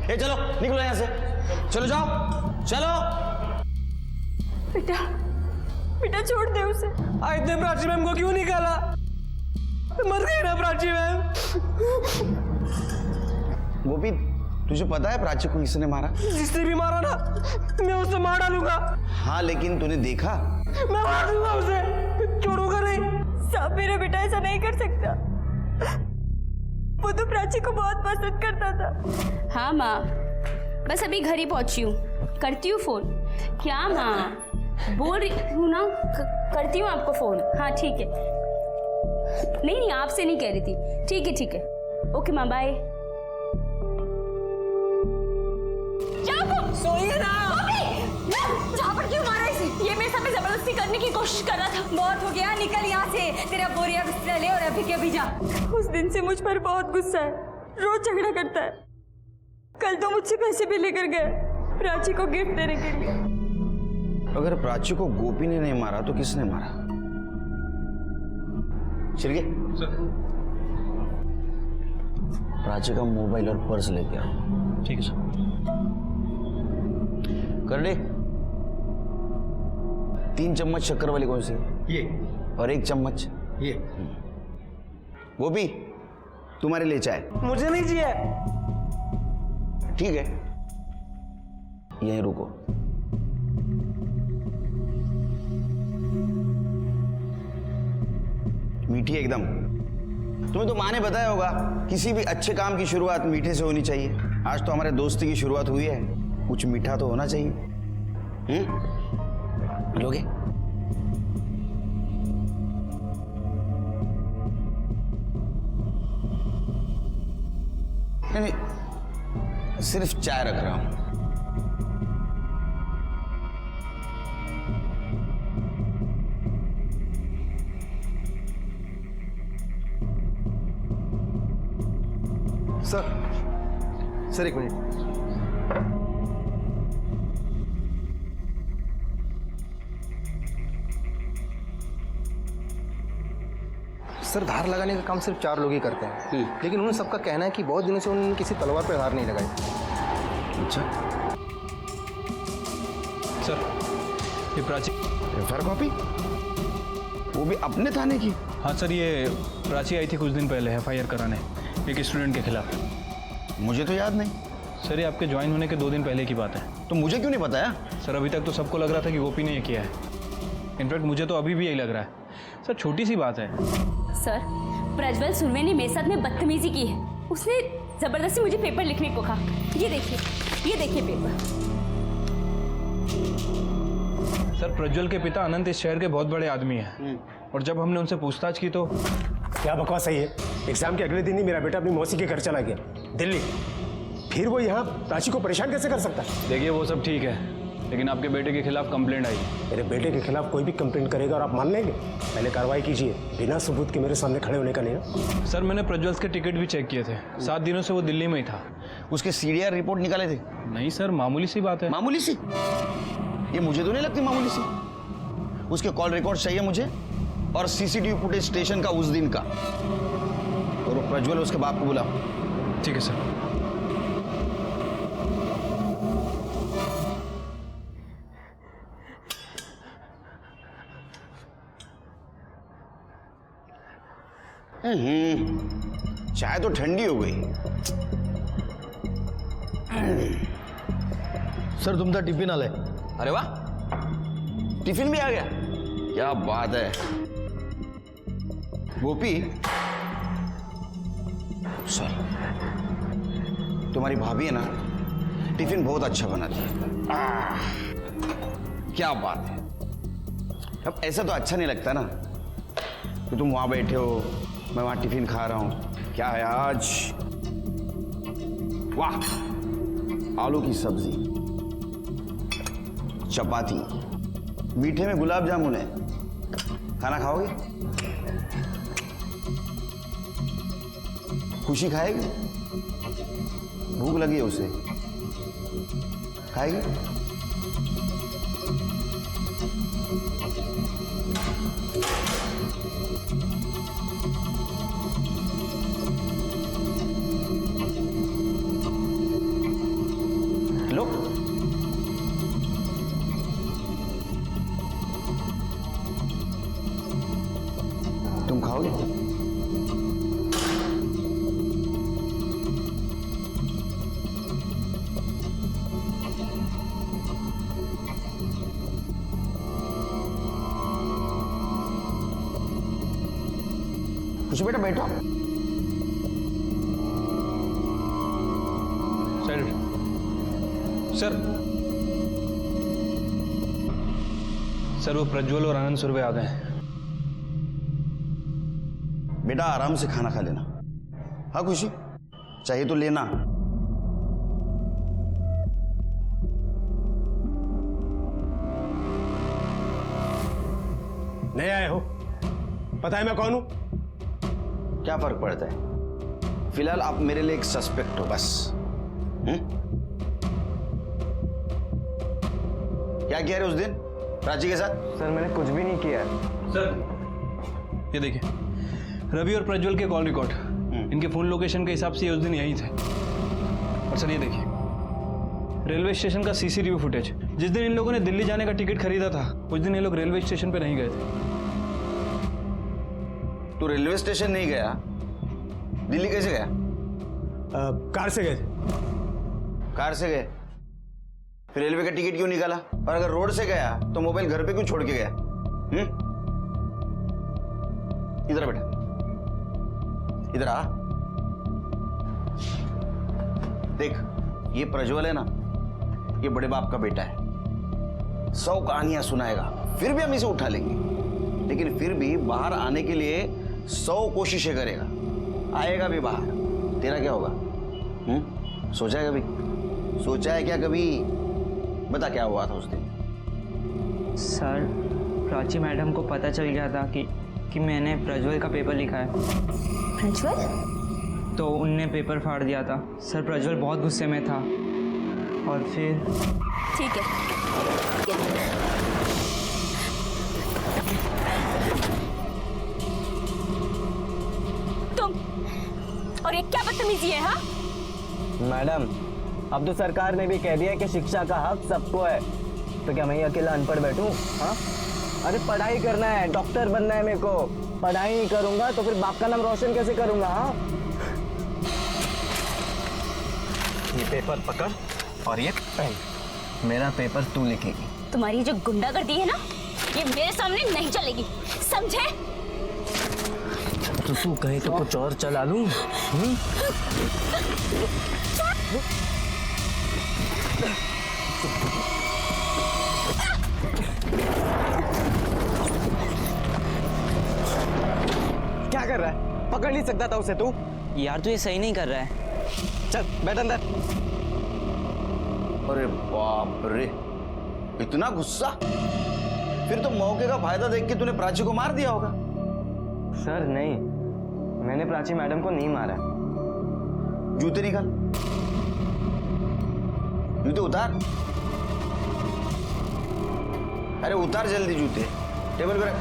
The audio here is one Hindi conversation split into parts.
ए चलो निकलो यहाँ से, चलो जाओ चलो। बेटा बेटा छोड़ दे उसे। इतने प्राची मैम को क्यों निकाला? मर गई ना प्राची मैम। गोपी तुझे पता है प्राची को किसने मारा? जिसने भी मारा ना मैं उसे मार डालूंगा। हाँ लेकिन तूने देखा? मैं मार दूंगा उसे, छोड़ूंगा नहीं। साहब मेरा बेटा ऐसा नहीं कर सकता, वो तो प्राची को बहुत पसंद करता था। हाँ माँ, बस अभी घर ही पहुंची हूँ, करती हूँ फोन। क्या माँ बोल रही हूँ ना, करती हूँ आपको फोन। हाँ ठीक है। नहीं नहीं आपसे नहीं कह रही थी। ठीक है ओके माँ बाय। सोइए ना। जहाँ पर क्यों मारा इसे? ये मेरे साथ जबरदस्ती करने की कोशिश कर रहा था। बहुत हो गया, निकल यहाँ से। तेरा बोरिया बिस्तर ले और अभी के अभी जा। उस दिन से मुझ पर बहुत गुस्सा है, रोज झगड़ा करता है। कल तो मुझसे पैसे भी लेकर गए प्राची को गिफ्ट देने के लिए। अगर प्राची को गोपी ने नहीं मारा तो किसने मारा? चिरगे प्राची का मोबाइल और पर्स लेके आओ। ठीक है सर। कर दे। 3 चम्मच शक्कर वाली कौन सी? ये और 1 चम्मच ये। गोपी तुम्हारे लिए चाय। मुझे नहीं चाहिए। ठीक है यहीं रुको। मीठी एकदम। तुम्हें तो माँ ने बताया होगा किसी भी अच्छे काम की शुरुआत मीठे से होनी चाहिए। आज तो हमारे दोस्ती की शुरुआत हुई है, कुछ मीठा तो होना चाहिए। लोगे? नहीं सिर्फ चाय रख रहा हूं। Sir 1 minute. सर धार लगाने का काम सिर्फ 4 लोग ही करते हैं, लेकिन उन्हें सबका कहना है कि बहुत दिनों से उन्होंने किसी तलवार पर धार नहीं लगाई। अच्छा सर ये प्राची रेफर कॉपी, वो भी अपने थाने की? हाँ सर, ये प्राची आई थी कुछ दिन पहले FIR कराने एक स्टूडेंट के खिलाफ। मुझे तो याद नहीं। सर ये आपके ज्वाइन होने के 2 दिन पहले की बात है। तो मुझे क्यों नहीं बताया? सर अभी तक तो सबको लग रहा था कि गोपी ने ये किया है। इनफैक्ट मुझे तो अभी भी यही लग रहा है। सर छोटी सी बात है। सर प्रज्वल सुरवे ने मेरे साथ में बदतमीजी की है। उसने जबरदस्ती मुझे पेपर लिखने को कहा। ये देखिए पेपर। सर प्रज्वल के पिता अनंत इस शहर के बहुत बड़े आदमी हैं, और जब हमने उनसे पूछताछ की तो क्या बकवास है ये? एग्जाम के अगले दिन ही मेरा बेटा अपनी मौसी के घर चला गया दिल्ली, फिर वो यहाँ प्राची को परेशान कैसे कर सकता है? देखिए वो सब ठीक है, लेकिन आपके बेटे के खिलाफ कंप्लेंट आई। मेरे बेटे के खिलाफ कोई भी कंप्लेंट करेगा और आप मान लेंगे? पहले कार्रवाई कीजिए, बिना सबूत के मेरे सामने खड़े होने का नहीं। सर मैंने प्रज्वल के टिकट भी चेक किए थे, 7 दिनों से वो दिल्ली में ही था। उसके CDR रिपोर्ट निकाले थे? नहीं सर, मामूली सी बात है। मामूली सी? ये मुझे तो नहीं लगती मामूली सी। उसके कॉल रिकॉर्ड चाहिए मुझे, और CCTV फुटेज स्टेशन का उस दिन का। और वो प्रज्वल उसके बाप को बुला। ठीक है सर। चाय तो ठंडी हो गई। सर तुमचा टिफिन आलाय। अरे वाह, टिफिन भी आ गया, क्या बात है। गोपी सर, तुम्हारी भाभी है ना, टिफिन बहुत अच्छा बनाती है। क्या बात है। अब ऐसा तो अच्छा नहीं लगता ना कि तुम वहां बैठे हो, मैं वहां टिफिन खा रहा हूं। क्या है आज? वाह, आलू की सब्जी, चपाती, मीठे में गुलाब जामुन है। खाना खाओगे? खुशी खाएगी? भूख लगी है उसे, खाएगी? लो। तुम खाओगे? खुशी बेटा बैठो। सर सर वो प्रज्वल और आनंद सुरवे आ गए हैं। बेटा आराम से खाना खा लेना। हाँ खुशी, चाहिए तो लेना। नए आए हो, पता है मैं कौन हूं? क्या फर्क पड़ता है? फिलहाल आप मेरे लिए एक सस्पेक्ट हो बस। क्या किया रे उस दिन प्राची के साथ? सर मैंने कुछ भी नहीं किया है। सर ये देखिए, रवि और प्रज्वल के कॉल रिकॉर्ड, इनके फोन लोकेशन के हिसाब से ये उस दिन यहीं थे। और सर ये देखिए, रेलवे स्टेशन का सीसीटीवी फुटेज। जिस दिन इन लोगों ने दिल्ली जाने का टिकट खरीदा था, उस दिन ये लोग रेलवे स्टेशन पे नहीं गए थे। तू रेलवे स्टेशन नहीं गया, दिल्ली कैसे गया? कार से गए थे। कार से गए, फिर रेलवे का टिकट क्यों निकाला? और अगर रोड से गया तो मोबाइल घर पे क्यों छोड़ के गया? इधर आ बेटा, इधर आ। देख, ये प्रज्वल है ना, ये बड़े बाप का बेटा है। 100 कहानियां सुनाएगा, फिर भी हम इसे उठा लेंगे। लेकिन फिर भी बाहर आने के लिए 100 कोशिशें करेगा, आएगा भी बाहर। तेरा क्या होगा? सोचा है कभी? सोचा है क्या कभी? बता क्या हुआ था उस दिन? सर प्राची मैडम को पता चल गया था कि मैंने प्रज्वल का पेपर लिखा है, प्रज्वल? तो उनने पेपर फाड़ दिया था। सर प्रज्वल बहुत गुस्से में था और फिर ठीक है। तुम और ये क्या बदतमीजी है? हाँ मैडम, अब तो सरकार ने भी कह दिया कि शिक्षा का हक सबको है, तो क्या मैं ही अकेला अनपढ़ बैठूं? हाँ, अरे पढ़ाई करना है, डॉक्टर बनना है मेरे को। पढ़ाई नहीं करूंगा तो फिर बाप का नाम रोशन कैसे करूंगा? हाँ, ये पेपर पकड़ और ये पेन, मेरा पेपर तू लिखेगी। तुम्हारी जो गुंडागर्दी है ना, ये मेरे सामने नहीं चलेगी, समझे? तो तू कहे तो कुछ और चला लूं? क्या कर रहा है? पकड़ नहीं सकता था उसे तू? यार तू ये सही नहीं कर रहा है। चल बैठ अंदर। अरे बाप रे, इतना गुस्सा? फिर तो मौके का फायदा देख के तूने प्राची को मार दिया होगा। सर नहीं, मैंने प्राची मैडम को नहीं मारा। जूते निकाल, जूते उतार। अरे उतार जल्दी जूते, टेबल पे रख।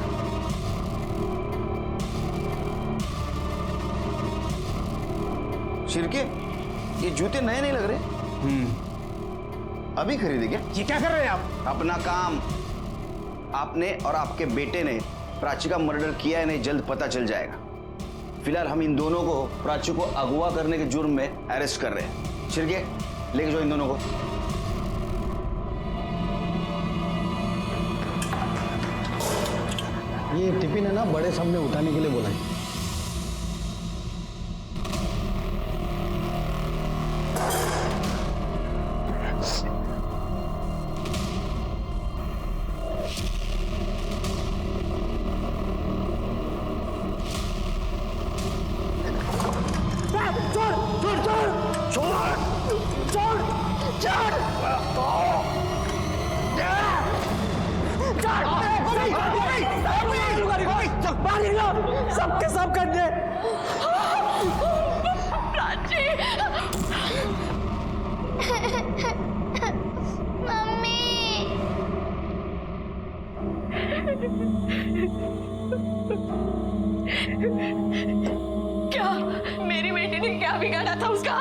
शिरके, ये जूते नए नहीं लग रहे। अभी खरीदे क्या? ये क्या कर रहे हैं आप? अपना काम। आपने और आपके बेटे ने प्राची का मर्डर किया है, नहीं जल्द पता चल जाएगा। फिलहाल हम इन दोनों को प्राची को अगवा करने के जुर्म में अरेस्ट कर रहे हैं। शिरके, लेके जाओ इन दोनों को। ये टिफिन है ना, बड़े सामने उठाने के लिए बोला है। सबके सब कर दे। क्या मेरी बेटी ने क्या बिगाड़ा था? उसका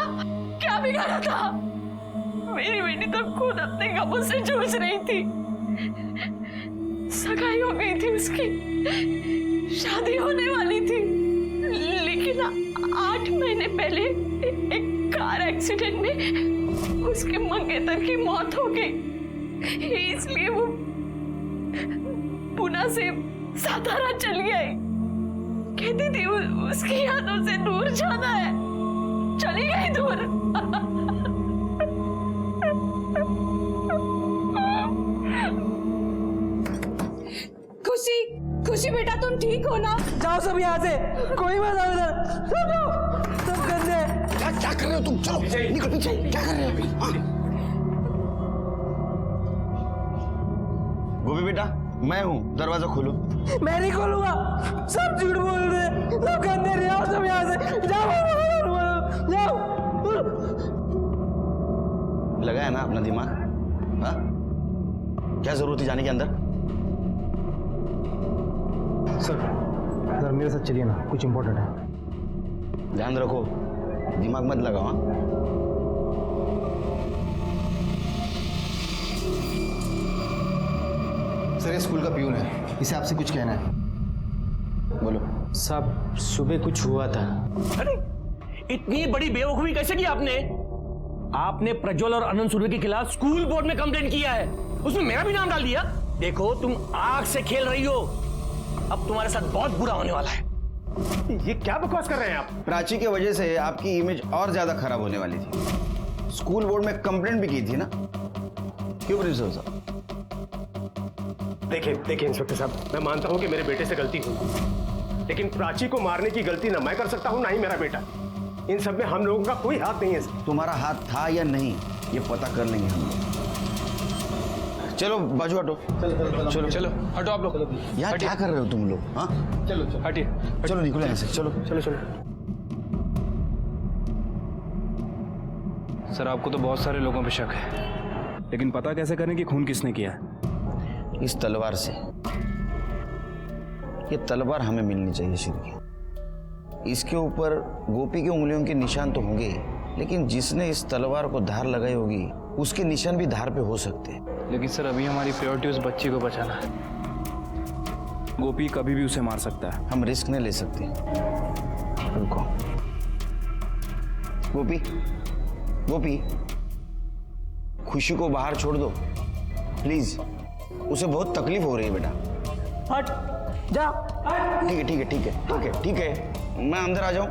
क्या बिगाड़ा था? मेरी बेटी तो खुद अपने गमों से जूझ रही थी। सगाई हो गई थी उसकी, शादी होने वाली थी, लेकिन 8 महीने पहले एक कार एक्सीडेंट में उसके मंगेतर की मौत हो गई। इसलिए वो पुणे से सातारा चली आई। कहती थी उसकी यादों से दूर जाना है, चली गई दूर। खुशी, खुशी बेटा तुम ठीक हो ना? जाओ सब यहाँ से, कोई मत आओ इधर। सब गंदे। क्या कर रहे हो तुम? चलो निकल पीछे। क्या कर रहे हो अभी? हाँ? गोपी बेटा, मैं हूँ, दरवाजा खोलो। मैं नहीं खोलूंगा, सब झूठ बोल रहे हैं, सब गंदे रहे। आओ सब यहाँ से, जाओ जाओ। लगा है ना अपना दिमाग? हाँ? क्या जरूरत है जाने के अंदर? सर मेरे साथ चलिए ना, कुछ इम्पोर्टेंट है। ध्यान रखो, दिमाग मत लगाओ। हाँ? सर ये स्कूल का प्यून है, इसे आपसे कुछ कहना है। बोलो। साहब सुबह कुछ हुआ था। अरे इतनी बड़ी बेवकूफी कैसे की आपने? आपने प्रज्वल और अनंत सुरभि के खिलाफ स्कूल बोर्ड में कंप्लेंट किया है, उसमें मेरा भी नाम डाल दिया। देखो तुम आग से खेल रही हो, अब तुम्हारे साथ बहुत बुरा होने वाला है। ये क्या बकवास कर रहे हैं आप? प्राची की वजह से आपकी इमेज और ज्यादा खराब होने वाली थी। स्कूल बोर्ड में कंप्लेंट भी की थी ना? क्यों प्रिंसिपल साहब? देखिए इंस्पेक्टर साहब, मैं मानता हूं कि मेरे बेटे से गलती हुई, लेकिन प्राची को मारने की गलती ना मैं कर सकता हूं ना ही मेरा बेटा। इन सब में हम लोगों का कोई हाथ नहीं है सर। तुम्हारा हाथ था या नहीं, ये पता कर लेंगे हम लोग। चलो बाजू हटो। चलो चलो हटो आप लोग। यार क्या कर रहे हो तुम लोग? हाँ चलो हटिए। चलो निकलो यहाँ से। चलो चलो चलो। सर आपको तो बहुत सारे लोगों पे शक है, लेकिन पता कैसे करें कि खून किसने किया है? इस तलवार से। ये तलवार हमें मिलनी चाहिए श्री। इसके ऊपर गोपी की उंगलियों के निशान तो होंगे, लेकिन जिसने इस तलवार को धार लगाई होगी उसके निशान भी धार पे हो सकते हैं। लेकिन सर अभी हमारी प्रायोरिटी उस बच्ची को बचाना है। गोपी कभी भी उसे मार सकता है। हम रिस्क नहीं ले सकते। रुको गोपी, गोपी खुशी को बाहर छोड़ दो प्लीज, उसे बहुत तकलीफ हो रही है बेटा। हट जा। ठीक है ठीक है ठीक है ठीक है ठीक है, मैं अंदर आ जाऊं?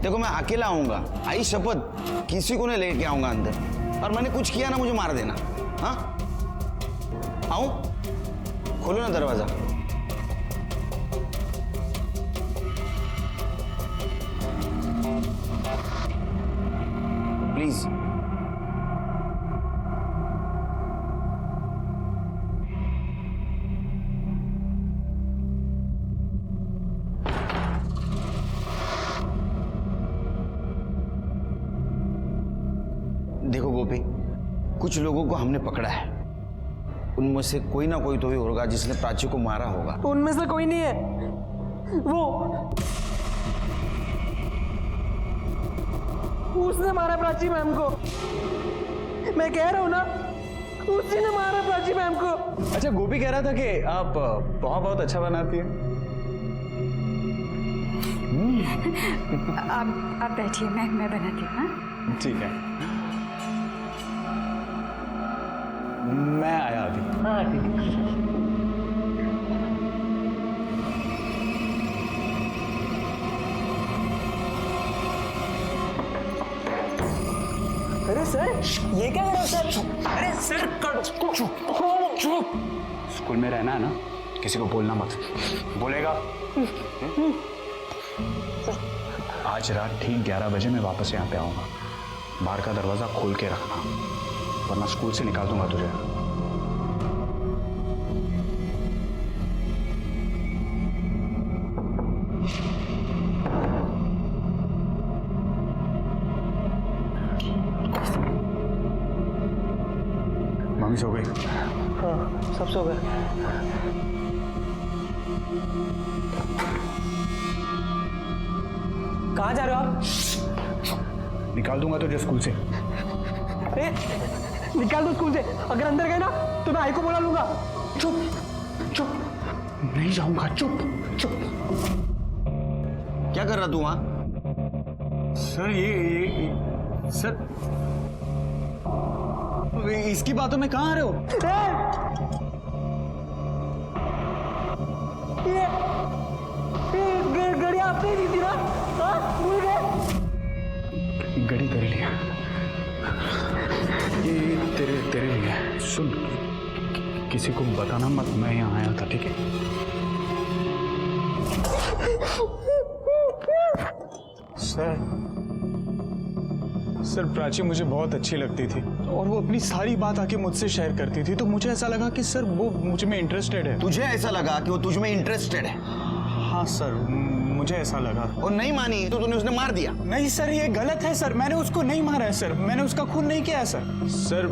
देखो मैं अकेला आऊंगा, आई शपथ किसी को नहीं लेके आऊंगा अंदर, और मैंने कुछ किया ना मुझे मार देना। हाँ आऊं? खोलो ना दरवाजा। प्लीज। देखो गोपी, कुछ लोगों को हमने पकड़ा है, उनमें से कोई ना कोई तो भी होगा जिसने प्राची को मारा होगा। उनमें से कोई नहीं है। वो उसने मारा प्राची मैम को। मैं कह रहा हूं ना, उसी ने मारा प्राची मैम को। अच्छा गोपी कह रहा था कि आप पोहा बहुत अच्छा बनाती है। आप बैठिए, मैं बनाती हूँ। हाँ ठीक है, मैं आया अभी। हाँ ठीक है। अरे सर ये क्या कर रहे हो सर? अरे सर चुप। स्कूल में रहना है ना, किसी को बोलना मत। बोलेगा? आज रात ठीक 11 बजे मैं वापस यहाँ पे आऊँगा। बाहर का दरवाज़ा खोल के रखना, वरना स्कूल से निकाल दूंगा तुझे। मम्मी सो गई? हाँ सब सो गए। कहाँ जा रहे हो आप? निकाल दूंगा तुझे स्कूल से। निकाल दो स्कूल से। अगर अंदर गए ना तो मैं आई को बुला लूंगा। चुप चुप, नहीं जाऊंगा, चुप चुप। क्या कर रहा तू वहां? सर ये सर इसकी बातों में कहाँ आ रहे हो? ये गड़ी आपने दी थी ना? हाँ, भूल गए? गड़ी कर लिया। ये तेरे लिए। सुन, किसी को बताना मत, मैं यहाँ आया था, ठीक है? सर प्राची मुझे बहुत अच्छी लगती थी और वो अपनी सारी बात आके मुझसे शेयर करती थी, तो मुझे ऐसा लगा कि सर वो मुझ में इंटरेस्टेड है। तुझे ऐसा लगा कि वो तुझ में इंटरेस्टेड है? हाँ सर, मुझे ऐसा लगा। और नहीं मानी तो तूने उसने मार दिया? नहीं सर, ये गलत है सर, मैंने उसको नहीं मारा है सर, मैंने उसका खून नहीं किया है सर। सर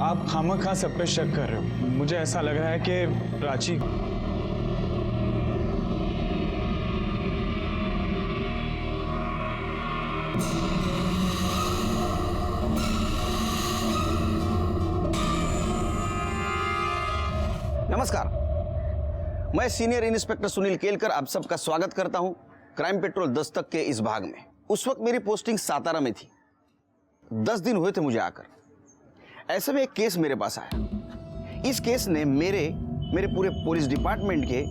आप खामखा सब पे शक कर रहे हो। मुझे ऐसा लग रहा है कि प्राची नमस्कार, मैं सीनियर इंस्पेक्टर सुनील केलकर आप सबका स्वागत करता हूं क्राइम पेट्रोल दस्तक के इस भाग में। उस वक्त मेरी पोस्टिंग सातारा में थी। 10 दिन हुए थे मुझे आकर। ऐसे में एक केस मेरे पास आया। इस केस ने मेरे पूरे पुलिस डिपार्टमेंट के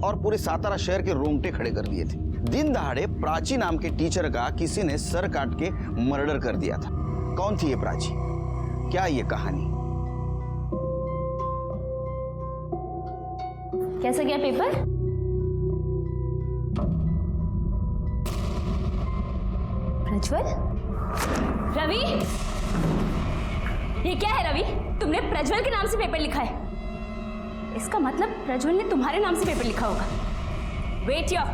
और पूरे सातारा शहर के रोंगटे खड़े कर दिए थे। दिन दहाड़े प्राची नाम के टीचर का किसी ने सर काट के मर्डर कर दिया था। कौन थी ये प्राची? क्या ये कहानी? कैसा गया पेपर? प्रज्वल? रवि? ये क्या है रवि? तुमने प्रज्वल के नाम से पेपर लिखा है। इसका मतलब प्रज्वल ने तुम्हारे नाम से पेपर लिखा होगा। Wait your.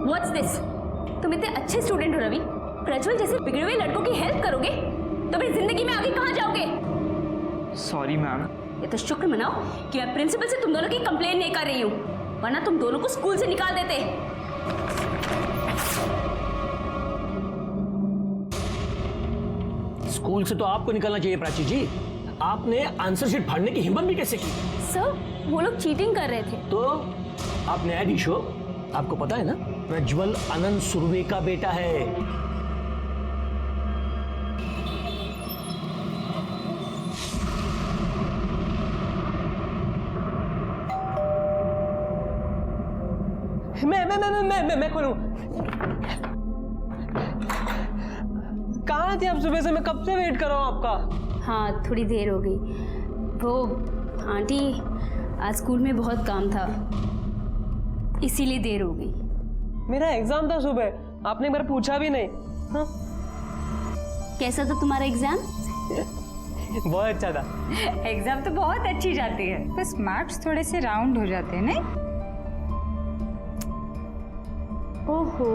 What's this? तुम इतने अच्छे स्टूडेंट हो रवि, प्रज्वल जैसे बिगड़े हुए लड़कों की हेल्प करोगे तो अपनी जिंदगी में आगे कहां जाओगे? Sorry ma'am. ये तो शुक्र मनाओ कि मैं प्रिंसिपल से तुम दोनों की कंप्लेन नहीं कर रही हूँ, वरना तुम दोनों को स्कूल से निकाल देते। स्कूल से तो आपको निकलना चाहिए प्राची जी। आपने आंसर शीट फाड़ने की हिम्मत भी कैसे की? सर वो लोग चीटिंग कर रहे थे। तो आप न्यायाधीश हो, आपको पता है ना प्रज्वल आनंद सुर्वे का बेटा है। मैं खोलूं। कहाँ थे आप सुबह से? मैं कब से वेट कर रहा हूँ आपका। हाँ थोड़ी देर हो गई। वो आंटी आज स्कूल में बहुत काम था इसीलिए देर हो गई। मेरा एग्जाम था सुबह, आपने एक बार पूछा भी नहीं। हाँ? कैसा था तुम्हारा एग्जाम? बहुत अच्छा था। एग्जाम तो बहुत अच्छी जाती है, बस मार्क्स थोड़े से राउंड हो जाते हैं नहीं? ओहो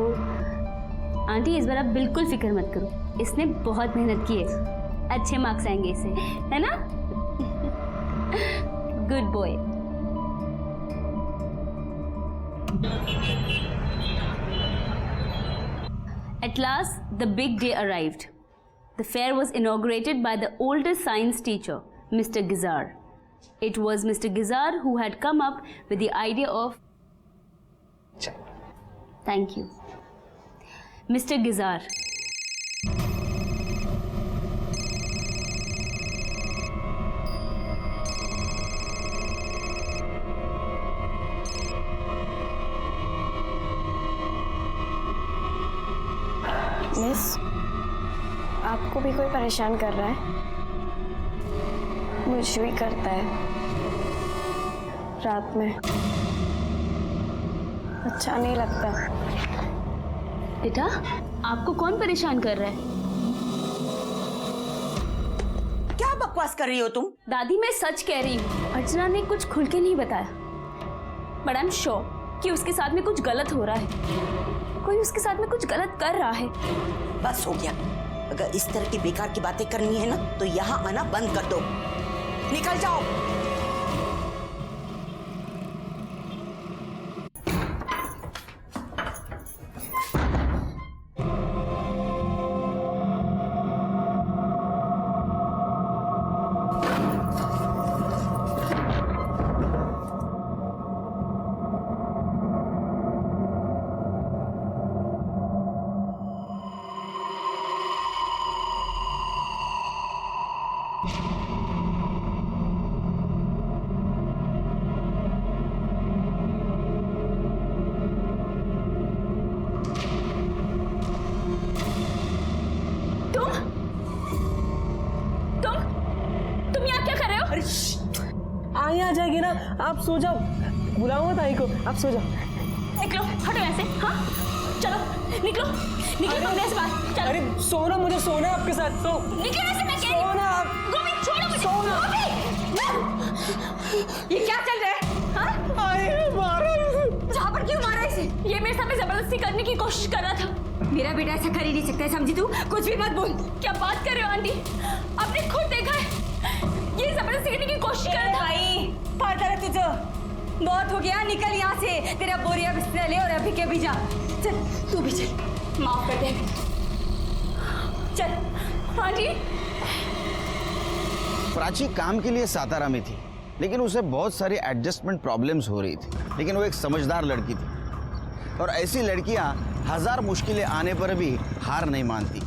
आंटी, इस बार आप बिल्कुल फिक्र मत करो, इसने बहुत मेहनत की है, अच्छे मार्क्स आएंगे इसे, है ना? Good boy. At last, the big day arrived. The fair was inaugurated by the oldest science teacher, Mr. Gizar. It was Mr. Gizar who had come up with the idea of... Thank you. Mr. Gizar. Miss, आपको भी कोई परेशान कर रहा है? मुझे भी करता है रात में, अच्छा नहीं लगता। बेटा आपको कौन परेशान कर रहा है? क्या बकवास कर रही हो तुम? दादी मैं सच कह रही हूँ, अर्चना ने कुछ खुल के नहीं बताया, बट आई एम श्योर कि उसके साथ में कुछ गलत हो रहा है, कोई उसके साथ में कुछ गलत कर रहा है। बस हो गया, अगर इस तरह की बेकार की बातें करनी है ना तो यहाँ आना बंद कर दो, निकल जाओ। ना, आप सो जाओ, बुलाऊंगा ताई को, आप सो जाओ। निकलो, हटो यहाँ से। हाँ चलो निकलो, निकलो कमरे से बाहर। चलो। अरे सोना, मुझे सोना है आपके साथ। तो निकलो यहाँ से, मैं कह रही हूँ। सोना। गोपी छोड़ो मुझे। सोना। ये क्या चल रहा है? हाँ? जहाँ पर क्यों मारा इसे? ये मेरे साथ जबरदस्ती करने की कोशिश कर रहा था। मेरा बेटा ऐसा कर ही नहीं सकता है, समझी तू? कुछ भी मत बोल। क्या बात कर रहे हो आंटी? आपने खुद देखा है, ये जबरदस्ती करने की कोशिश कर रहा था। भाई पड़ता है तुझे, बहुत हो गया, निकल यहाँ से। तेरा बोरिया बिस्तर ले और अभी के भी जा। चल तू भी चल। माफ कर दे। चल। आंटी प्राची काम के लिए सातारा में थी, लेकिन उसे बहुत सारी एडजस्टमेंट प्रॉब्लम्स हो रही थी। लेकिन वो एक समझदार लड़की थी, और ऐसी लड़कियां हजार मुश्किलें आने पर भी हार नहीं मानती।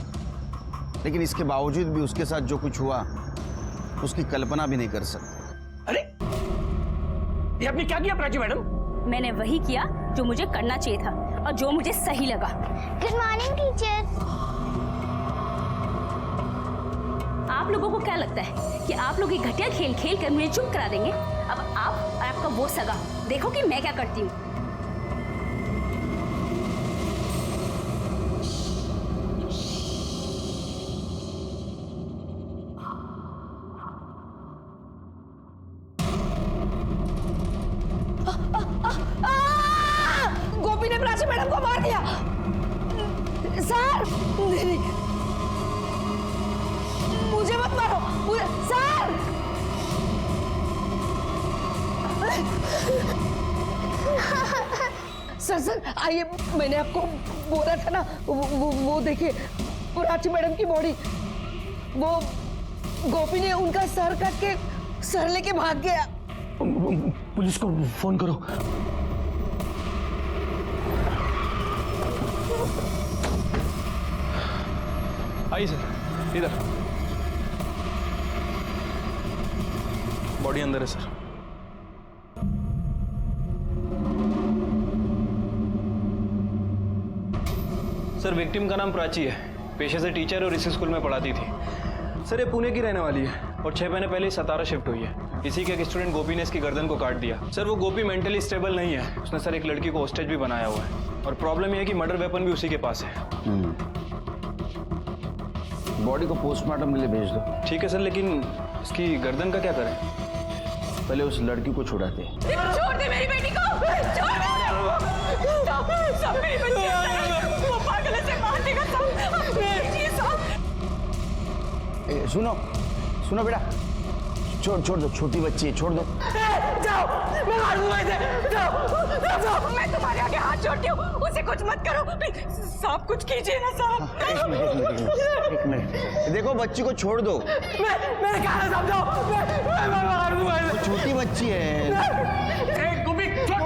लेकिन इसके बावजूद भी उसके साथ जो कुछ हुआ, उसकी कल्पना भी नहीं कर सकते। अरे ये आपने क्या किया प्राची मैडम? मैंने वही किया जो मुझे करना चाहिए था और जो मुझे सही लगा। Good morning teacher. आप लोगों को क्या लगता है कि आप लोग ये घटिया खेल खेल कर मुझे चुप करा देंगे? अब आप और आपका वो सगा देखो कि मैं क्या करती हूँ। गोपी ने प्राची मैडम को मार दिया। सर नहीं, मुझे मत मारो। सर सर सर आइए, मैंने आपको बोला था ना, वो देखिए प्राची मैडम की बॉडी। वो गोपी ने उनका सर काट के सर लेके भाग गया। पुलिस को फोन करो। आइए सर, इधर। बॉडी अंदर है सर। सर विक्टिम का नाम प्राची है, पेशे से टीचर और इसी स्कूल में पढ़ाती थी। सर ये पुणे की रहने वाली है और 6 महीने पहले सतारा शिफ्ट हुई है। इसी के एक स्टूडेंट गोपी ने इसकी गर्दन को काट दिया। सर वो गोपी मेंटली स्टेबल नहीं है, उसने सर एक लड़की को होस्टेज भी बनाया हुआ है, और प्रॉब्लम ये है कि मर्डर वेपन भी उसी के पास है। बॉडी को पोस्टमार्टम के लिए भेज दो। ठीक है सर, लेकिन इसकी गर्दन का क्या करें? पहले उस लड़की को छुड़ाते। छोड़ दे मेरी बेटी को, छोड़ दे। सब मेरी बच्ची है, वो पागल से मार देगा सब। सुनो सुनो बेटा, छोड़ दो, छोटी बच्ची है, छोड़ दो। जाओ, मैं मार दूंगा इसे। जाओ, मैं तुम्हारे आगे हाथ जोड़ती हूँ, उसे कुछ मत करो। साहब कुछ कीजिए ना साहब। एक मिनट, देखो बच्ची को छोड़ दो। मैं कहा समझाओ, मैं मार दूंगा इसे। छोटी बच्ची है। गोपी छोड़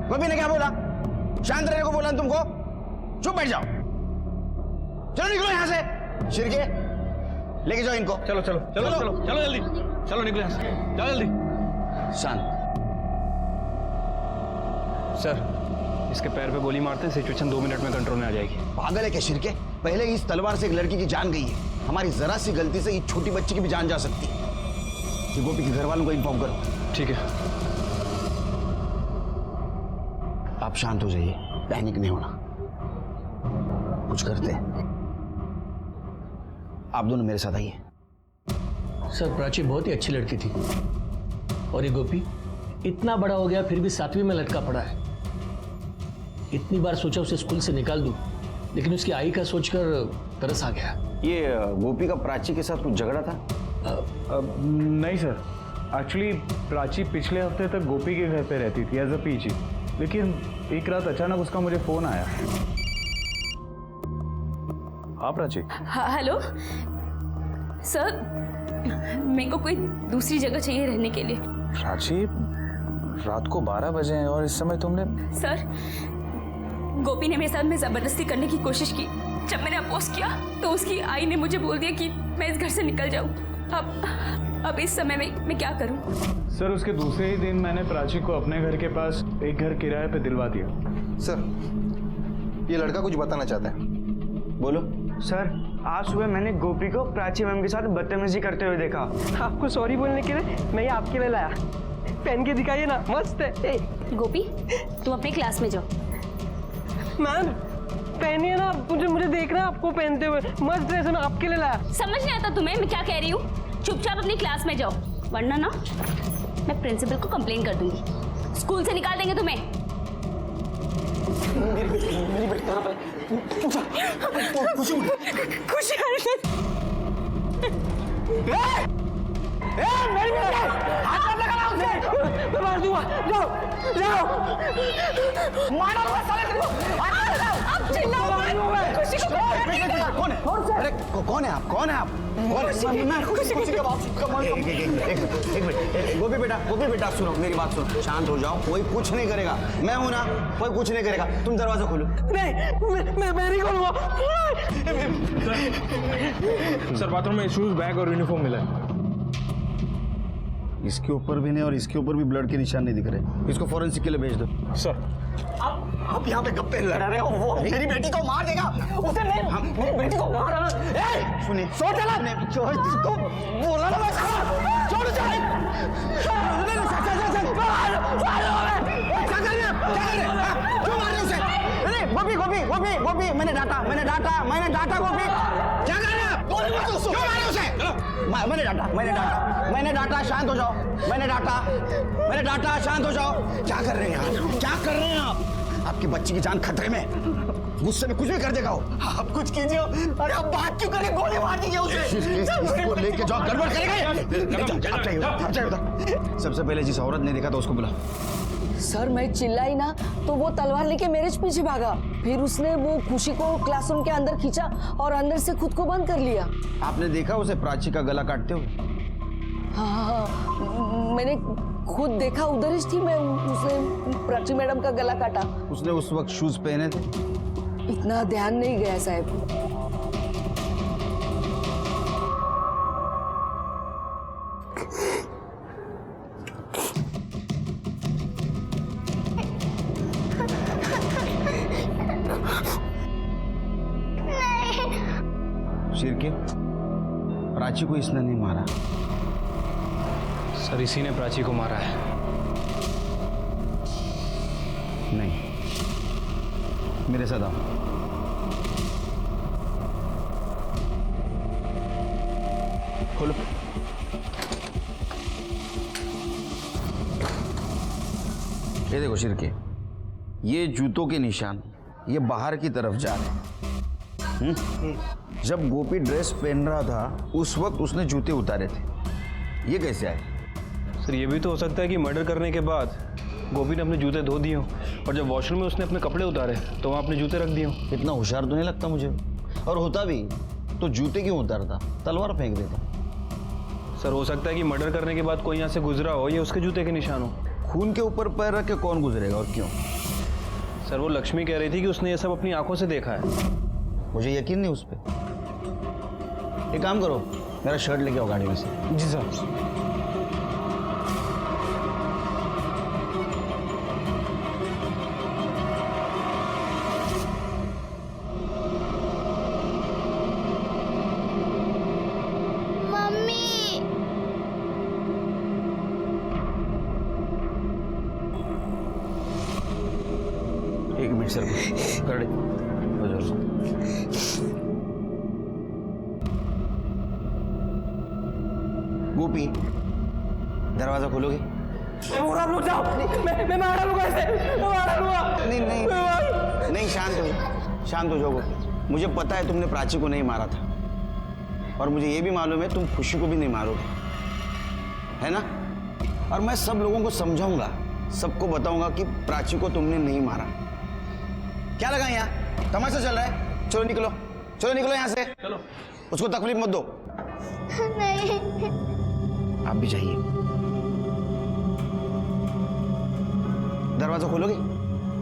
गोपी ने क्या बोला? शांत रहने को बोला ना तुमको? चुप बैठ जाओ। चलो निकलो यहाँ से। शिरके लेके जाओ इनको। चलो चलो चलो चलो चलो जल्दी, चलो निकलो यहाँ से, जाओ जल्दी। शांत। सर इसके पैर पे गोली मारते सिचुएशन 2 मिनट में कंट्रोल में आ जाएगी। पागल है क्या शिरके? पहले इस तलवार से एक लड़की की जान गई है, हमारी जरा सी गलती से इस छोटी बच्ची की भी जान जा सकती है। कि गोपी के घर वालों को इन्फॉर्म करो। ठीक है। आप शांत हो जाइए, पैनिक नहीं होना, कुछ करते हैं। आप दोनों मेरे साथ आइए। सर प्राची बहुत ही अच्छी लड़की थी, और ये गोपी इतना बड़ा हो गया फिर भी 7वीं में लटका पड़ा है। इतनी बार सोचा उसे स्कूल से निकाल दूं, लेकिन उसकी आई का सोचकर तरस आ गया। ये गोपी का प्राची के साथ कुछ झगड़ा था? नहीं सर, एक्चुअली प्राची पिछले हफ्ते तक गोपी के घर पे रहती थी एज अ पीजी, लेकिन एक रात अचानक उसका मुझे फोन आया। हाँ प्राची। हेलो सर, मेरे को कोई दूसरी जगह चाहिए रहने के लिए। प्राची, रात को 12 बजे हैं और इस समय तुमने? सर गोपी ने मेरे साथ में जबरदस्ती करने की कोशिश की। जब मैंने अपोज किया तो उसकी आई ने मुझे बोल दिया कि मैं इस घर से निकल जाऊं। अब इस समय में मैं क्या करूं? सर उसके दूसरे ही दिन मैंने प्राची को अपने घर के पास एक घर किराए पे दिलवा दिया। सर ये लड़का कुछ बताना चाहता है। बोलो। सर आज सुबह मैंने गोपी को प्राची मैम के साथ बदतमीजी करते हुए देखा। आपको सॉरी बोलने के लिए मैं ये आपके लिए लाया, पहन के दिखाइए ना, मस्त है। गोपी तुम अपने क्लास में जाओ। मैम पहनिए ना, मुझे देखना है आपको पहनते हुए, मस्त ड्रेस है, मैं आपके लिए लाया। समझ नहीं आता तुम्हें मैं क्या कह रही हूँ? चुपचाप अपनी क्लास में जाओ, वरना ना मैं प्रिंसिपल को कंप्लेन कर दूंगी, स्कूल से निकाल देंगे तुम्हें। मेरी बेटी कहाँ पे? खुशी मैं मार दूंगा, जाओ जाओ मारो अब चिल्लाओ मत। खुशी को कौन है? अरे कौन है आप? कौन है आप? खुशी का बाप। एक मिनट, गोपी बेटा सुनो, मेरी बात सुनो, शांत हो जाओ, कोई कुछ नहीं करेगा, मैं हूं ना, कोई कुछ नहीं करेगा, तुम दरवाजा खोलो। नहीं मैं नहीं खोलूंगा। सर बाथरूम में शूज, बैग और यूनिफॉर्म मिला है। इसके ऊपर भी नहीं और इसके ऊपर भी ब्लड के निशान नहीं दिख रहे, इसको फॉरेंसिक के लिए भेज दो। सर आप यहाँ पे गप्पे लड़ा रहे हो, वो मेरी बेटी को मार देगा, उसे नहीं, मेरी बेटी को मार रहा है। सुनिए, सोच चला, इसको बोला ना मैं, छोड़ जाए। क्यों मार रहे उसे? गोपी मैंने डांटा गोपी, क्या कर रहे हैं? क्यों मारे उसे? मैंने डांटा, शांत हो जाओ। मैंने डांटा, शांत हो जाओ। क्या कर रहे हैं आप? आपकी बच्ची की जान खतरे में, गुस्से में कुछ भी कर देगा वो। आप कुछ कीजिए। अरे आप बात क्यों करें? गोली मार दीजिए उसे। लेके जाओ, गड़बड़ करेगा। सबसे पहले जिस औरत ने देखा था उसको बुला। सर मैं चिल्लाई ना तो वो तलवार लेके मेरे पीछे भागा, फिर उसने वो खुशी को क्लासरूम के अंदर खींचा और अंदर से खुद को बंद कर लिया। आपने देखा उसे प्राची का गला काटते हुए? हाँ, मैंने खुद देखा, उधर ही थी मैं, उसने प्राची मैडम का गला काटा। उसने उस वक्त शूज पहने थे? इतना ध्यान नहीं गया साहब। शिरके, प्राची को इसने नहीं मारा। सर इसी ने प्राची को मारा है। नहीं, मेरे साथ आओ। खोलो। ये देखो शिरके, ये जूतों के निशान ये बाहर की तरफ जा रहे हैं। जब गोपी ड्रेस पहन रहा था उस वक्त उसने जूते उतारे थे, ये कैसे आए? सर ये भी तो हो सकता है कि मर्डर करने के बाद गोपी ने अपने जूते धो दिए हों और जब वॉशरूम में उसने अपने कपड़े उतारे तो वहाँ अपने जूते रख दिए हों। इतना होशियार तो नहीं लगता मुझे, और होता भी तो जूते क्यों उतारता, तलवार फेंक देता। सर हो सकता है कि मर्डर करने के बाद कोई यहाँ से गुजरा हो, ये उसके जूते के निशान हो। खून के ऊपर पैर रख के कौन गुजरेगा और क्यों? सर वो लक्ष्मी कह रही थी कि उसने ये सब अपनी आंखों से देखा है। मुझे यकीन नहीं उस पर। एक काम करो, मेरा शर्ट लेके आओ गाड़ी में से। जी सर। एक मिनट सर, गाड़ी गोपी, दरवाजा खोलोगे? आप लोग जाओ, मैं मारा लूंगा इसे, मैं मारा लूंगा। नहीं, शांत हो जाओ गोपी। मुझे पता है तुमने प्राची को नहीं मारा था, और मुझे ये भी मालूम है तुम खुशी को भी नहीं मारोगे, है ना? और मैं सब लोगों को समझाऊंगा, सबको बताऊंगा कि प्राची को तुमने नहीं मारा। क्या लगा यहाँ तमाशा चल रहा है? चलो निकलो यहाँ से। चलो, उसको तकलीफ मत दो। नहीं, आप भी जाइए। दरवाजा खोलोगे?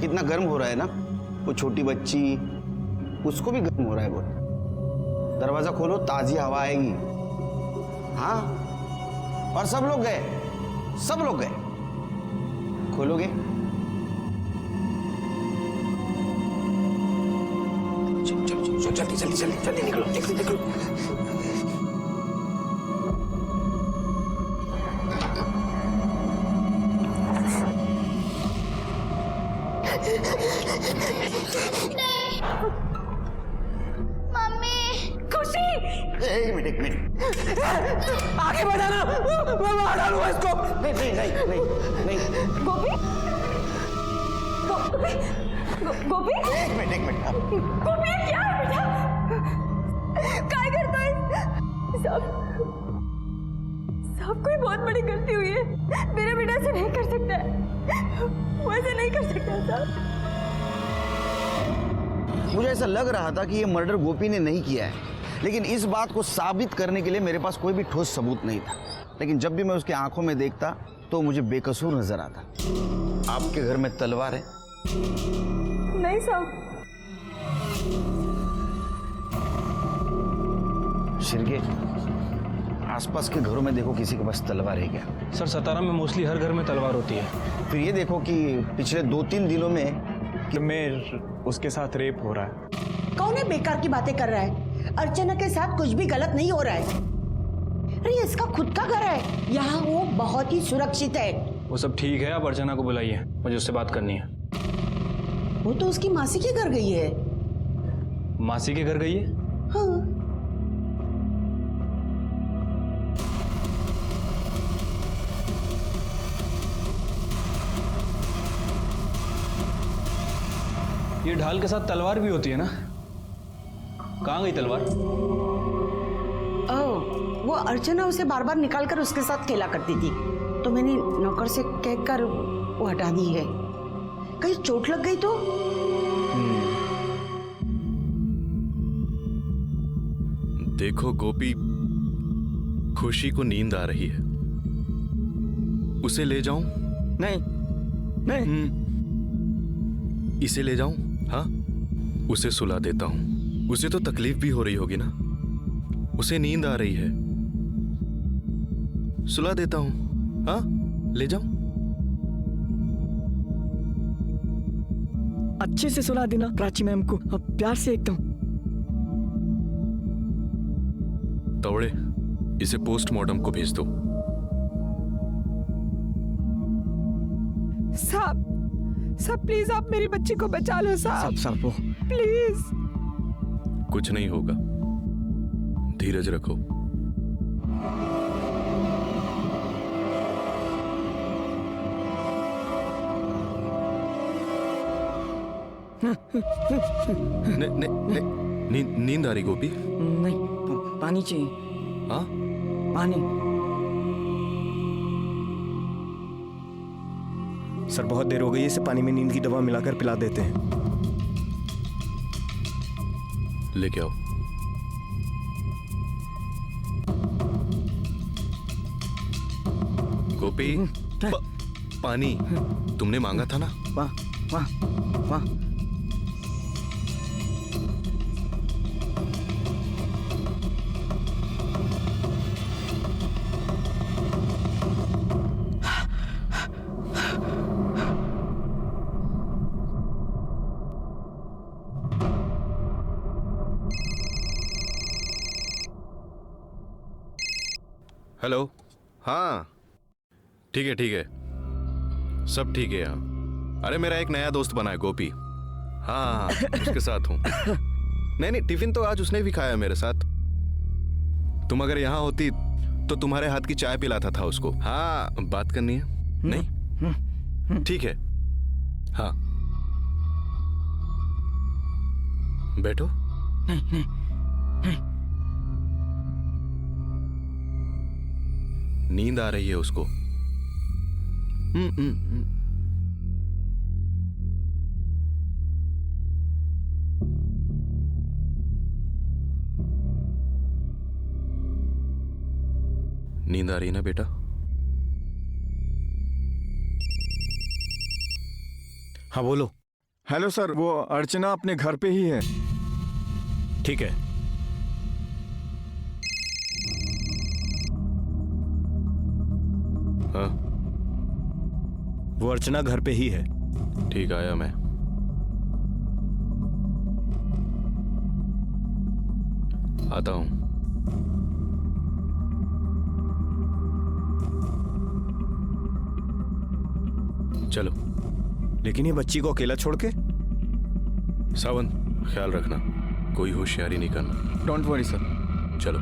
कितना गर्म हो रहा है ना, वो छोटी बच्ची, उसको भी गर्म हो रहा है बहुत। दरवाजा खोलो, ताजी हवा आएगी। हाँ, और सब लोग गए। खोलोगे? चलो। चलो जल्दी जल्दी जल्दी जल्दी निकलो निकलो निकलो। मम्मी खुशी एक मिनट आगे बढ़ाना, मैं मार डालूंगा इसको। नहीं नहीं नहीं नहीं नहीं गोपी गोपी गोपी एक मिनट गोपी ये क्या है बेटा? क्या करता है? सब कोई बहुत बड़ी गलती हुई है। मेरा बेटा ऐसे नहीं कर सकता है, वो ऐसे नहीं कर सकता साहब। मुझे ऐसा लग रहा था कि ये मर्डर गोपी ने नहीं किया है, लेकिन इस बात को साबित करने के लिए मेरे पास कोई भी ठोस सबूत नहीं था। लेकिन जब भी मैं उसकी आंखों में देखता तो मुझे बेकसूर नजर आता। आपके घर में तलवार है? नहीं साहब। शिरके, आसपास के घरों में देखो किसी के पास तलवार है क्या? सर सतारा में मोस्टली हर घर में तलवार होती है। फिर ये देखो कि पिछले 2-3 दिनों में उसके साथ रेप हो रहा है। कौन है बेकार की बातें कर रहा है? अर्चना के साथ कुछ भी गलत नहीं हो रहा है। अरे इसका खुद का घर है, यहाँ वो बहुत ही सुरक्षित है। वो सब ठीक है, आप अर्चना को बुलाइए, मुझे उससे बात करनी है। वो तो उसकी मासी के घर गई है। मासी के घर गई है? हाँ। ये ढाल के साथ तलवार भी होती है ना? कहाँ गई तलवार? वो अर्चना उसे बार बार निकाल कर उसके साथ खेला करती थी, तो मैंने नौकर से कहकर वो हटा दी है। कहीं चोट लग गई तो? देखो गोपी, खुशी को नींद आ रही है, उसे ले जाऊं? नहीं नहीं। इसे ले जाऊं? हाँ, उसे सुला देता हूं। उसे तो तकलीफ भी हो रही होगी ना, उसे नींद आ रही है, सुला देता हूं। हाँ, ले जाऊं? अच्छे से सुला देना प्राची मैम को, अब प्यार से एकदम। तवड़े, इसे पोस्टमार्टम को भेज दो। साहब साहब प्लीज आप मेरी बच्ची को बचा लो साहब। साहब प्लीज। कुछ नहीं होगा, धीरज रखो। नींद आ रही गोपी? नहीं, पानी चाहिए। हाँ, पानी। सर बहुत देर हो गई, इसे पानी में नींद की दवा मिलाकर पिला देते हैं। लेके आओ। गोपी, पानी तुमने मांगा था ना? वाह वाह वाह। हेलो। हाँ ठीक है, सब ठीक है यहाँ। अरे मेरा एक नया दोस्त बना है गोपी। हाँ उसके साथ हूँ। नहीं, टिफिन तो आज उसने भी खाया मेरे साथ। तुम अगर यहाँ होती तो तुम्हारे हाथ की चाय पिलाता था उसको। हाँ, बात करनी है? नहीं, ठीक है। हाँ बैठो। नहीं। नींद आ रही है उसको। नींद आ रही है ना बेटा? हाँ बोलो। हेलो सर, वो अर्चना अपने घर पे ही है। ठीक है। हाँ, वो अर्चना घर पे ही है। ठीक, आया मैं। आता हूं। चलो। लेकिन ये बच्ची को अकेला छोड़ के? सावंत, ख्याल रखना, कोई होशियारी नहीं करना। Don't worry sir. चलो।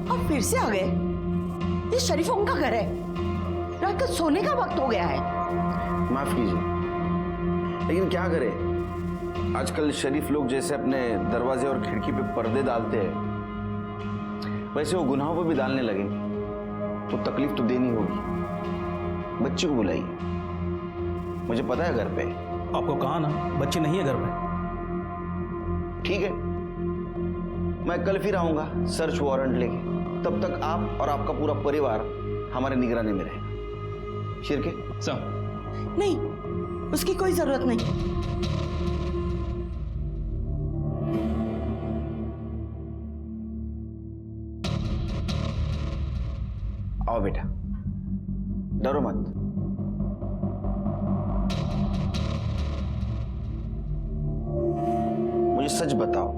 अब फिर से आ गए? ये शरीफों का घर है, रात का सोने का वक्त हो गया है। माफ कीजिए, लेकिन क्या करें, आजकल शरीफ लोग जैसे अपने दरवाजे और खिड़की पे पर्दे डालते हैं, वैसे वो गुनाहों पे भी डालने लगे, तो तकलीफ तो देनी होगी। बच्ची को बुलाइए, मुझे पता है घर पे। आपको कहा ना बच्ची नहीं है घर पे। ठीक है, मैं कल फिर आऊंगा सर्च वारंट लेके। तब तक आप और आपका पूरा परिवार हमारे निगरानी में रहेगा। शिरके नहीं, उसकी कोई जरूरत नहीं। आओ बेटा, डरो मत। मुझे सच बताओ,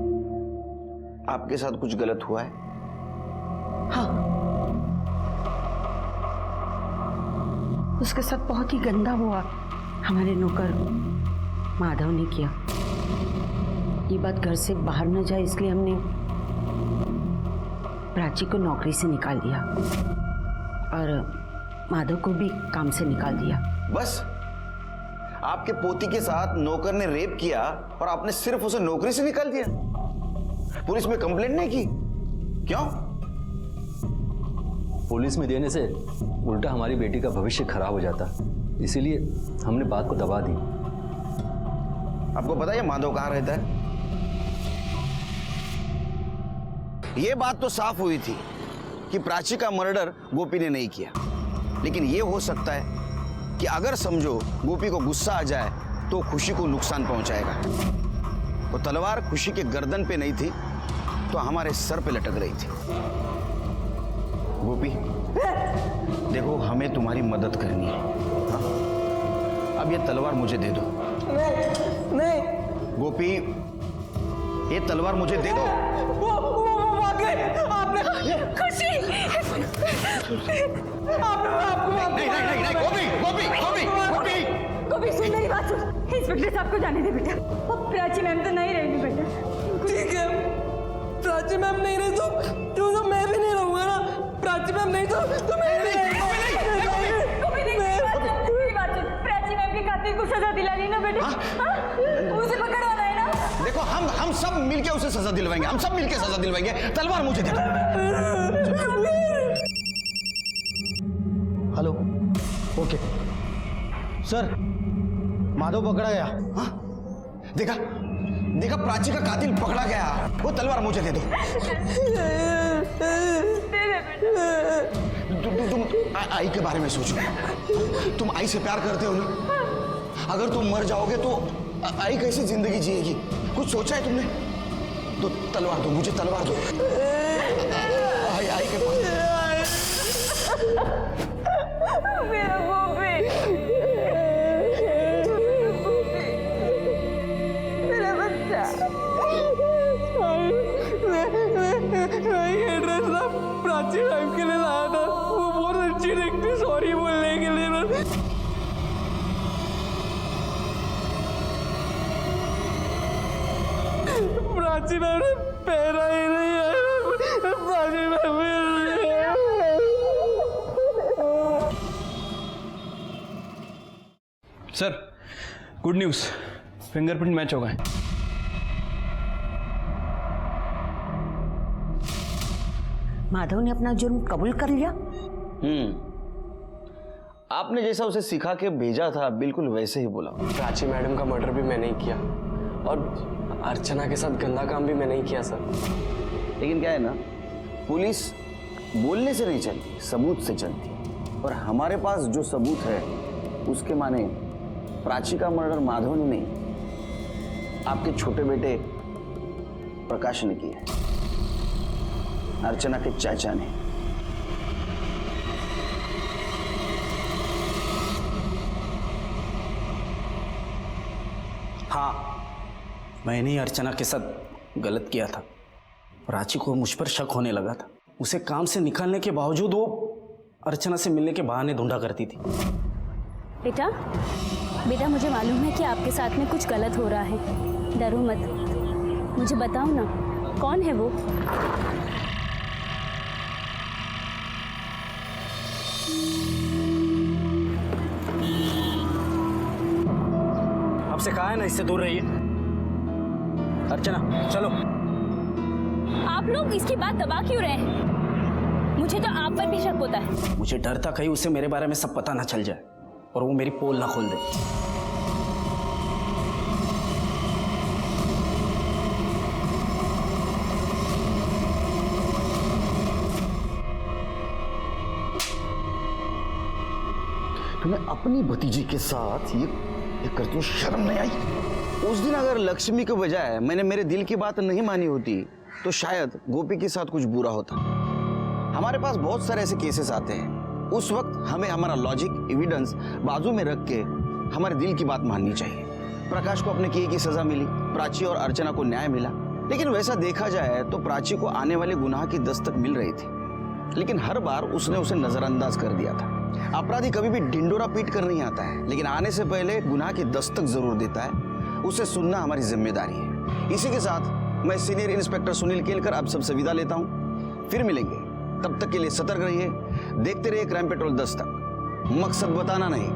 आपके साथ कुछ गलत हुआ है? हाँ, उसके साथ बहुत ही गंदा हुआ हमारे नौकर माधव ने किया। ये बात घर से बाहर न जाए इसलिए हमने प्राची को नौकरी से निकाल दिया और माधव को भी काम से निकाल दिया। बस? आपके पोती के साथ नौकर ने रेप किया और आपने सिर्फ उसे नौकरी से निकाल दिया? पुलिस में कंप्लेंट नहीं की? क्यों? पुलिस में देने से उल्टा हमारी बेटी का भविष्य खराब हो जाता, इसीलिए हमने बात को दबा दी। आपको पता है माधव कहां रहता है? यह बात तो साफ हुई थी कि प्राची का मर्डर गोपी ने नहीं किया, लेकिन यह हो सकता है कि अगर समझो गोपी को गुस्सा आ जाए तो खुशी को नुकसान पहुंचाएगा। वो तलवार खुशी के गर्दन पे नहीं थी तो हमारे सर पे लटक रही थी। गोपी, देखो, हमें तुम्हारी मदद करनी है। हाँ? अब ये तलवार मुझे दे दो। नहीं। गोपी, ये तलवार मुझे दे दो। आपने खुशी नहीं, गोपी सुन मेरी बात सुन। इंस्पेक्टर साहब को जाने दे बेटा। अब प्राची मैम तो नहीं रहेगी बेटा। ठीक है, प्राची मैम नहीं रही तो मैं भी नहीं रहूंगा ना। प्राची मैम नहीं तो मैं भी नहीं। मेरी बात सुन, प्राची मैम के कातिल को सजा दिलानी ना बेटा। उसे पकड़वाना है ना। देखो, हम सब मिलके उसे सजा दिलवाएंगे, हम सब मिलके सजा दिलवाएंगे। तलवार मुझे दे दो। हेलो, ओके सर, माधव पकड़ा गया। हाँ? देखा, प्राची का कातिल पकड़ा गया। वो तलवार मुझे दे दो। तुम आई के बारे में सोचो। तुम आई से प्यार करते हो ना? अगर तुम मर जाओगे तो आई कैसे जिंदगी जिएगी? कुछ सोचा है तुमने? तो तलवार दो, मुझे तलवार दो। आई के पास। मेरा गोपी, मेरा बच्चा। मैं ये ड्रेस ना प्राची मैम के लिए लाया था। वो बहुत अच्छी दिखती, सॉरी बोलने के लिए। प्राची मैम ने पहना ही नहीं है। Prachi ma'am sir, good news, fingerprint match हो गए। माधव ने अपना जुर्म कबूल कर लिया। आपने जैसा उसे सिखा के भेजा था बिल्कुल वैसे ही बोला। प्राची मैडम का मर्डर भी मैंने ही किया और अर्चना के साथ गंदा काम भी मैंने ही किया सर। लेकिन क्या है ना, पुलिस बोलने से नहीं चलती, सबूत से चलती। और हमारे पास जो सबूत है उसके माने प्राची का मर्डर माधव ने नहीं, आपके छोटे बेटे प्रकाश ने की है, अर्चना के चाचा ने। हाँ, मैंने ही अर्चना के साथ गलत किया था। प्राची को मुझ पर शक होने लगा था। उसे काम से निकालने के बावजूद वो अर्चना से मिलने के बहाने ढूंढा करती थी। बेटा बेटा, मुझे मालूम है कि आपके साथ में कुछ गलत हो रहा है। डरो मत, मुझे बताओ ना, कौन है वो? आपसे कहा है ना इससे दूर रहिए। अर्चना चलो। आप लोग इसकी बात दबा क्यों रहे हैं? मुझे तो आप पर भी शक होता है। मुझे डर था कहीं उसे मेरे बारे में सब पता ना चल जाए और वो मेरी पोल ना खोल दे। तुम्हें अपनी भतीजी के साथ ये करती हूँ, शर्म नहीं आई? उस दिन अगर लक्ष्मी के बजाय मैंने मेरे दिल की बात नहीं मानी होती तो शायद गोपी के साथ कुछ बुरा होता। हमारे पास बहुत सारे ऐसे केसेस आते हैं, उस वक्त हमें हमारा लॉजिक एविडेंस बाजू में रख के हमारे दिल की बात माननी चाहिए। प्रकाश को अपने किए की सजा मिली, प्राची और अर्चना को न्याय मिला, लेकिन वैसा देखा जाए तो प्राची को आने वाले गुनाह की दस्तक मिल रही थी, लेकिन हर बार उसने उसे नजरअंदाज कर दिया था। अपराधी कभी भी ढिंडोरा पीट कर नहीं आता है, लेकिन आने से पहले गुनाह की दस्तक जरूर देता है। उसे सुनना हमारी जिम्मेदारी है। इसी के साथ मैं सीनियर इंस्पेक्टर सुनील केलकर आप सबसे विदा लेता हूं। फिर मिलेंगे, तब तक के लिए सतर्क रहिए, देखते रहिए क्राइम पेट्रोल 10 तक। मकसद बताना नहीं,